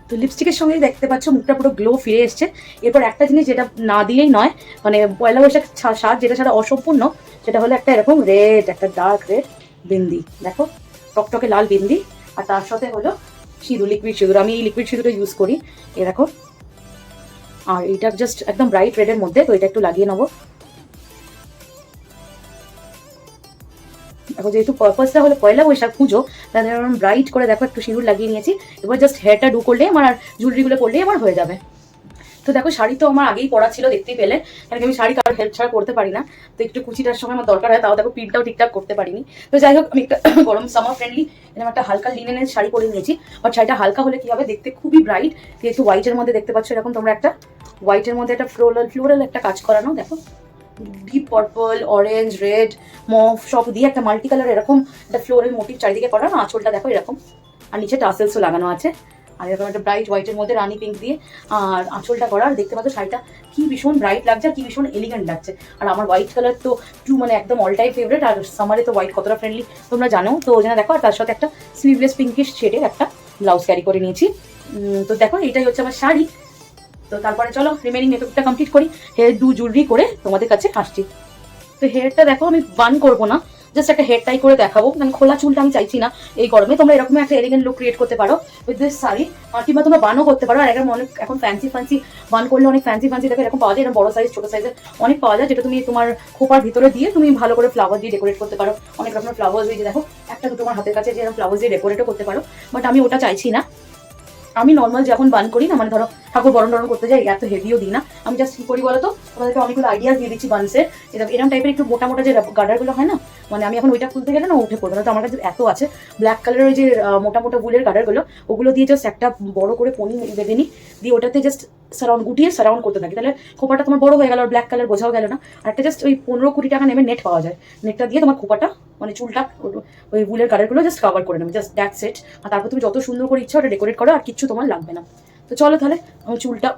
তো লিপস্টিকের সঙ্গে দেখতে পাচ্ছ মুখটা পুরো গ্লো ফিরে এসছে। এরপর একটা জিনিস যেটা না দিলেই নয়, মানে পয়লা বৈশাখ সাজ যেটা ছাড়া অসম্পূর্ণ, সেটা হলো একটা এরকম রেড, একটা ডার্ক রেড বিন্দি, দেখো টকটকে লাল বিন্দি, আর তার সাথে হলো সিঁদুর, লিকুইড সিঁদুর। আমি এই লিকুইড সিঁদুরটা ইউজ করি, এ দেখো। আর এটা জাস্ট একদম ব্রাইট রেডের মধ্যে, তো এটা একটু লাগিয়ে নেবো। দেখো যেহেতু পারপাসটা হলো পয়লা বৈশাখ পুজো, তাদের ব্রাইট করে দেখো একটু সিঁদুর লাগিয়ে নিয়েছি। এবার জাস্ট হেয়ারটা ডু করলেই আমার, আর জুয়েলারিগুলো করলেই আমার হয়ে যাবে। তো দেখো শাড়ি তো আমার আগেই পরা ছিল, দেখতেই পেলে, কারণ আমি শাড়ি কারোর হেল্প ছাড়া করতে পারি না, তো একটু কুচিটার সময় আমার দরকার হয়, তাও দেখো পিনটাও ঠিকঠাক করতে পারিনি। তো যাই হোক আমি একটা গরম সামার ফ্রেন্ডলি এরকম একটা হালকা লিনেনের শাড়ি পরে নিয়েছি। বাট শাড়িটা হালকা হলে কি হবে, দেখতে খুবই ব্রাইট, যেহেতু হোয়াইটের মধ্যে দেখতে পাচ্ছ এরকম তোমরা একটা হোয়াইটের মধ্যে একটা ফ্লোরাল একটা কাজ করানো, দেখো deep purple, orange, red, mauve সব দিয়ে একটা মাল্টি কালার এরকম একটা ফ্লোরের মোটিভ চারিদিকে করা না। আঁচলটা দেখো এরকম, আর নিচে টাসেলসও লাগানো আছে, আর এরকম একটা ব্রাইট হোয়াইটের মধ্যে রানি পিঙ্ক দিয়ে আর আঁচলটা করা। আর দেখতে পাচ্ছ শাড়িটা কি ভীষণ ব্রাইট লাগছে আর কি ভীষণ এলিগেন্ট লাগছে। আর আমার হোয়াইট কালার তো মানে একদম অল টাইম ফেভারিট, আর সামারে তো হোয়াইট কতটা ফ্রেন্ডলি তোমরা জানো। তো ওই জন্য দেখো, আর তার সাথে একটা স্লিভলেস পিঙ্কিশ শেডের একটা ব্লাউজ ক্যারি করে নিয়েছি। তো দেখো এটাই হচ্ছে আমার শাড়ি। তো তারপরে চলো রিমেনিং মেকআপটা কমপ্লিট করি, হেয়ার ডু জুয়েলারি করে তোমাদের কাছে আসছি। তো হেয়ারটা দেখো আমি বান করবো না, জাস্ট একটা হেয়ার টাই করে দেখাবো, মানে খোলা চুলটা আমি চাইছি না এই গরমে। তোমরা এরকম একটা এলিগেন্ট লুক ক্রিয়েট করতে পারো উইথ দিস শাড়ি, কিংবা তোমরা বানও করতে পারো। আর অনেক এখন ফ্যান্সি বান করলে অনেক ফ্যান্সি দেখো এরকম পাওয়া যায়, এরকম বড় সাইজ ছোট সাইজের অনেক পাওয়া যায়, যেটা তুমি তোমার খোপার ভিতরে দিয়ে তুমি ভালো করে ফ্লাওয়ার দিয়ে ডেকোরেট করতে পারো। অনেক রকমের ফ্লাওয়ার দিয়ে দেখো একটা তো তোমার হাতের কাছে যে এরকম ফ্লাওয়ার দিয়ে ডেকোরেটও করতে পারো, বাট আমি ওটা চাইছি না। আমি নর্মাল যখন বান করি না, মানে ধরো ঠাকুর বরণ টরণ করতে যাই, এত হেভিও দিই না। আমি জাস্ট কি করি বলতো, তোমাদেরকে অনেকগুলো আইডিয়া দিয়ে দিচ্ছি বানসের। এরকম টাইপের একটু মোটা যে গার্ডারগুলো হয় না, মানে আমি এখন ওইটা খুলতে গেলে না উঠে পড়বে না। তো আমার কাছে এত আছে ব্ল্যাক কালারের ওই যে মোটা উলের গার্ডারগুলো, ওগুলো দিয়ে জাস্ট একটা বড় করে পনি বেঁধে নিই, দিয়ে ওটাতে জাস্ট সারাউন্ড করতে থাকি। তাহলে খোপাটা তোমার বড় হয়ে গেল, আর ব্ল্যাক কালার বোঝাও গেল না। আর একটা জাস্ট ওই 15-20 টাকা নেমে নেট পাওয়া যায়, নেটটা দিয়ে তোমার খোপাটা মানে চুলটা ওই উলের গার্ডারগুলো জাস্ট কভার করে নেবে, জাস্ট দ্যাটস ইট। আর তারপর তুমি যত সুন্দর করে ইচ্ছা ওটা ডেকোরেট করো, আর কিচ্ছু তোমার লাগবে না। তো চলো তাহলে আমি চুলটা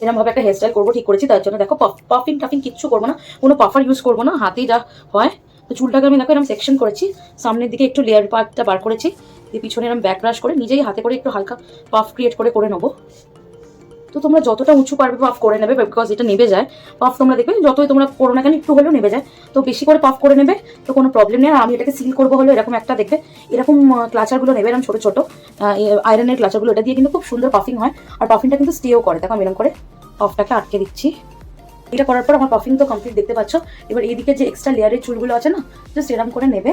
এরকম ভাবে একটা হেয়ারস্টাইল করবো ঠিক করেছি। তার জন্য দেখো পাফিং কিচ্ছু করবো না, কোনো পাফার ইউজ করবো না, হাতেই যা হয়। তো চুলটাকে আমি দেখো এরকম সেকশন করেছি, সামনের দিকে একটু লেয়ার পার্টটা বার করেছি, দিয়ে পিছনে এরকম ব্যাক ব্রাশ করে নিজেই হাতে করে একটু হালকা পাফ ক্রিয়েট করে নেবো। তো তোমরা যতটা উঁচু পারবে পাফ করে নেবে, বিকজ এটা নেবে যায় পাফ। তোমরা দেখবে যতই তোমরা করো না কেন একটু হলেও নেবে যায়, তো বেশি করে পাফ করে নেবে, তো কোনো প্রবলেম নেই। আর আমি এটাকে সিল করবো হলো এরকম একটা দেখবে এরকম ক্লাচারগুলো নেবে, এরকম ছোটো ছোটো আয়রনের ক্লাচারগুলো, এটা দিয়ে কিন্তু খুব সুন্দর পাফিং হয়, আর পাফিংটা কিন্তু স্টেও করে। দেখো আমি এরকম করে পাফটাকে আটকে দিচ্ছি। এটা করার পর আমার পাফিং তো কমপ্লিট দেখতে পাচ্ছ। এবার এইদিকে যে এক্সট্রা লেয়ারের চুলগুলো আছে না, জাস্ট এরকম করে নেবে,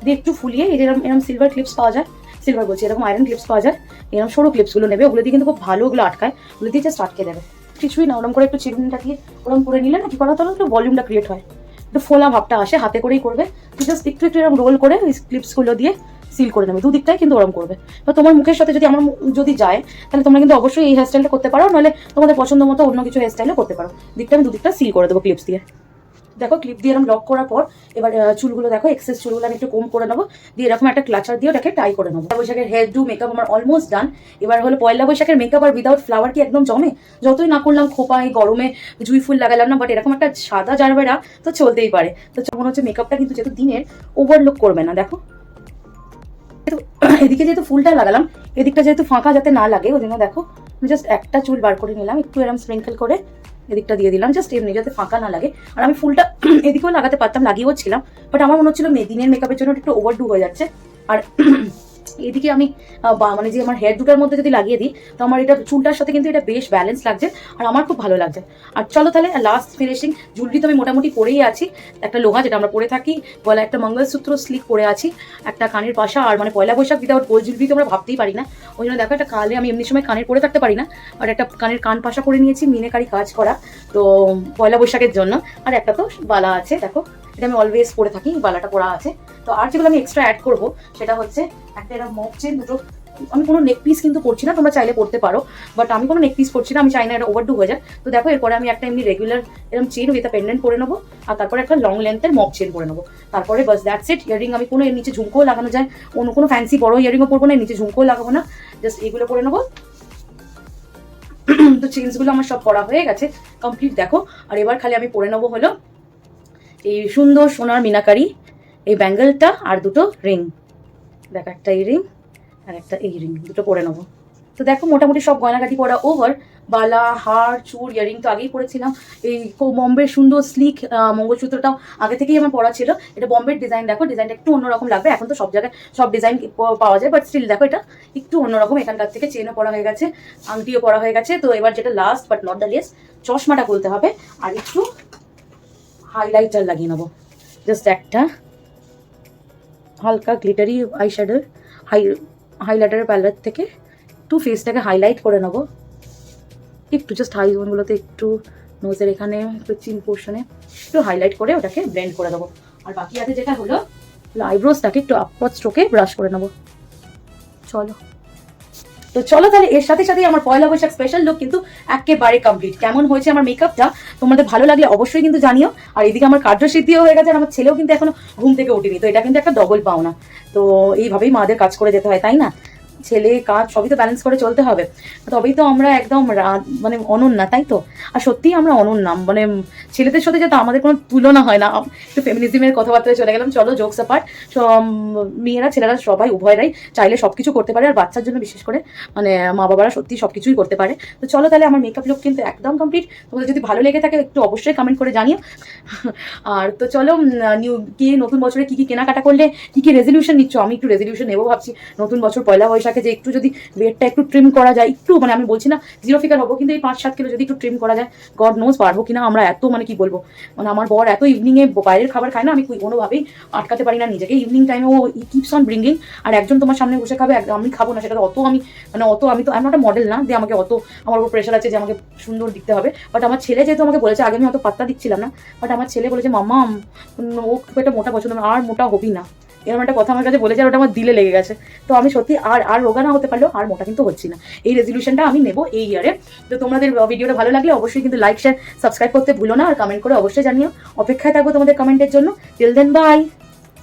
দিয়ে একটু ফুলিয়ে এরকম সিলভার ক্লিপস পাওয়া যায়, সিলভার বলছি এরকম আয়রন ক্লিপস পাওয়া যায়, এরকম সরু ক্লিপসগুলো নেবে, ওগুলো দিয়ে কিন্তু খুব ভালো ওগুলো আটকায়, ওগুলো দিয়ে জাস্ট আটকে দেবে। কিছুই না, ওরকম করে একটু চিরুনিটা দিয়ে ওরকম করে নিলে না কি করা, তাহলে একটু ভলিউমটা ক্রিয়েট হয়, একটু ফোলা ভাবটা আসে, হাতে করেই করবে। জাস্ট একটু এরকম রোল করে ওই ক্লিপসগুলো দিয়ে সিল করে নেবে, দুদিকটাই কিন্তু ওরকম করবে। তো তোমার মুখের সাথে যদি আমার যদি যায়, তাহলে তোমরা কিন্তু অবশ্যই এই হেয়ারস্টাইলটা করতে পারো, নাহলে তোমাদের পছন্দ মতো অন্য কিছু হেয়ারস্টাইলও করতে পারো। দিকটা আমি দুদিকটা সিল করে দেবো ক্লিপস দিয়ে। দেখো ক্লিপ দিয়ে এরকম লক করার পর এবার চুলগুলো দেখো এক্সেস চুলগুলো আমি একটু কম করে নেবো, দিয়ে এরকম একটা ক্লাচার দিয়ে ওটাকে টাই করে নেবো। বৈশাখের হেয়ার ডু মেকআপ আমার অলমোস্ট ডান। এবার হলো পয়লা বৈশাখের মেকআপ আর উইদাউট ফ্লাওয়ার কি একদম জমে? যতই না করলাম খোপা, এই গরমে জুই ফুল লাগালাম না, বাট এরকম একটা সাদা জারবেরা তো চলতেই পারে। তো মনে হচ্ছে মেকআপটা কিন্তু যেহেতু দিনের ওভারলুক করবে না। দেখো এদিকে যেহেতু ফুলটা লাগালাম, এদিকটা যেহেতু ফাঁকা যাতে না লাগে, ওই জন্য দেখো আমি জাস্ট একটা চুল বার করে নিলাম, একটু এরকম স্প্রিঙ্কেল করে এদিকটা দিয়ে দিলাম, জাস্ট এমনি যাতে ফাঁকা না লাগে। আর আমি ফুলটা এদিকেও লাগাতে পারতাম, লাগিয়েও ছিলাম, বাট আমার মনে হচ্ছিল দিনের মেকআপের জন্য একটু ওভারডু হয়ে যাচ্ছে। আর এদিকে আমি মানে যে আমার হেয়ার দুটার মধ্যে যদি লাগিয়ে দিই, তো আমার এটা চুলটার সাথে কিন্তু এটা বেশ ব্যালেন্স লাগছে, আর আমার খুব ভালো লাগছে। আর চলো তাহলে লাস্ট ফিনিশিং জুয়েলারি তো আমি মোটামুটি পরেই আছি, একটা লোহা যেটা আমরা পরে থাকি, বলা একটা মঙ্গলসূত্র স্লিক পরে আছি, একটা কানের পাশা। আর মানে পয়লা বৈশাখ উইদাউট গোল্ড জুয়েলারি তো আমরা ভাবতেই পারি না, ওই জন্য দেখো একটা কালে আমি এমনি সময় কানের পরে থাকতে পারি না, আর একটা কানের কান পাশা করে নিয়েছি মিনেকারি কাজ করা, তো পয়লা বৈশাখের জন্য। আর একটা তো বালা আছে, দেখো এটা আমি অলওয়েজ পরে থাকি, বালাটা পরা আছে। তো আর যেগুলো আমি এক্সট্রা অ্যাড করবো সেটা হচ্ছে একটা এরকম মক চেন দুটো। আমি কোনো নেক পিস কিন্তু করছি না, তোমরা চাইলে পড়তে পারো, বাট আমি কোনো নেক পিস করছি না, আমি চাই না এটা ওভারডু হয়ে যায়। তো দেখো এরপরে আমি একটা এমনি রেগুলার এরকম চেন উইথ পেন্ডেন্ট পরে নেবো, আর তারপরে একটা লং লেন্থের মক চেন পরে নেবো। তারপরে বাস দ্যাটস ইট। ইয়ারিং আমি কোনো এর নিচে ঝুমকোও লাগানো যায়, অন্য কোনো ফ্যান্সি বড় ইয়ারিংও পরবো না, এর নিচে ঝুমকোও লাগাবো না, জাস্ট এগুলো পরে নেবো। তো চেঞ্জগুলো আমার সব পরা হয়ে গেছে কমপ্লিট দেখো। আর এবার খালি আমি পরে নেবো হলো এই সুন্দর সোনার মিনাকারি এই ব্যাঙ্গেলটা আর দুটো রিং। দেখো একটা এই রিং আর একটা এই রিং, দুটো পরে নেবো। তো দেখো মোটামুটি সব গয়নাগাটি পরা ওভার। বালা, হার, চুর, ইয়ারিং তো আগেই পরেছিলাম। এই বম্বের সুন্দর স্লিক মঙ্গলসূত্রটাও আগে থেকেই আমার পরা ছিল। এটা বম্বের ডিজাইন, দেখো ডিজাইনটা একটু অন্যরকম লাগবে, এখন তো সব জায়গায় সব ডিজাইন পাওয়া যায়, বাট স্টিল দেখো এটা একটু অন্যরকম। এখানকার থেকে চেনও পরা হয়ে গেছে, আংটিও পরা হয়ে গেছে। তো এবার যেটা last but not the least, চশমাটা খুলতে হবে, আর একটু হাইলাইটার লাগিয়ে নেবো, জাস্ট একটা হালকা গ্লিটারি আইশ্যাডো হাইলাইটারের প্যালেট থেকে একটু ফেসটাকে হাইলাইট করে নেবো, একটু জাস্ট হাই জোনগুলোতে, একটু নোজের এখানে, একটু চিন পোর্শনে একটু হাইলাইট করে ওটাকে ব্লেন্ড করে দেবো। আর বাকি আছে যেটা হলো আইব্রোসটাকে একটু আপওয়ার্ড স্ট্রোকে ব্রাশ করে নেবো। চলো তো চলো তাহলে এর সাথে সাথে আমার পয়লা বৈশাখ স্পেশাল লুক কিন্তু একেবারে কমপ্লিট। কেমন হয়েছে আমার মেকআপটা তোমাদের ভালো লাগলে অবশ্যই কিন্তু জানিও। আর এদিকে আমার কার্যসিদ্ধিও হয়ে গেছে, আর আমার ছেলেও কিন্তু এখনো ঘুম থেকে উঠেনি, তো এটা কিন্তু একটা ডবল পাওনা। তো এইভাবেই মাদের কাজ করে যেতে হয়, তাই না? ছেলে কাজ সবই তো ব্যালেন্স করে চলতে হবে, তবেই তো আমরা একদম মানে অনন্যা, তাই তো? আর সত্যিই আমরা অনন্যা, মানে ছেলেদের সাথে যাতে আমাদের কোনো তুলনা হয় না। একটু ফেমিনিজমের কথাবার্তায় চলে গেলাম, চলো জোকস অ্যাপার্ট। মেয়েরা ছেলেরা সবাই উভয়রাই চাইলে সবকিছু করতে পারে, আর বাচ্চার জন্য বিশেষ করে মানে মা বাবারা সত্যি সবকিছুই করতে পারে। তো চলো তাহলে আমার মেকআপ লুক কিন্তু একদম কমপ্লিট। তোমাদের যদি ভালো লেগে থাকে একটু অবশ্যই কমেন্ট করে জানিও। আর তো চলো কি নতুন বছরে কি কি কেনাকাটা করলে, কি কি রেজলিউশন নিচ্ছ? আমি একটু রেজলিউশন নেবো ভাবছি নতুন বছর পয়লা বৈশাখে, যে একটু যদি ওয়েটটা একটু ট্রিম করা যায়, একটু মানে আমি বলছি না 0 ফিগার হবো, কিন্তু এই 5-7 কিলো যদি একটু ট্রিম করা যায়, গড নোজ পারবো কিনা। আমরা এত মানে কি বলবো, মানে আমার বর এত ইভিনিংয়ে বাইরের খাবার খায় না, আমি কোনোভাবেই আটকাতে পারি না নিজেকে। ইভিনিং টাইমে ও কিপস অন ব্রিঙ্গিং, আর একজন তোমার সামনে বসে খাবে, আমি খাবো না, সেটা অত আমি মানে অত আমি তো আমি একটা মডেল না যে আমাকে অত আমার উপর প্রেশার আছে যে আমাকে সুন্দর দিখতে হবে। বাট আমার ছেলে যেহেতু আমাকে বলেছে, আগে আমি অত পাত্তা দিচ্ছিলাম না, বাট আমার ছেলে বলেছে মাম্মা ও খুব একটা মোটা পছন্দ, আর মোটা হবি না, এরকম একটা কথা আমার কাছে বলেছে, আর ওটা আমার দিলে লেগে গেছে। তো আমি সত্যি আর রোগা না হতে পারলেও আর মোটা কিন্তু হচ্ছি না। এই রেজলিউশনটা আমি নেবো এই ইয়ারে। তো তোমাদের ভিডিওটা ভালো লাগলে অবশ্যই কিন্তু লাইক শেয়ার সাবস্ক্রাইব করতে ভুলো না, আর কমেন্ট করে অবশ্যই জানিও। অপেক্ষায় থাকবো তোমাদের কমেন্টের জন্য। Till then by.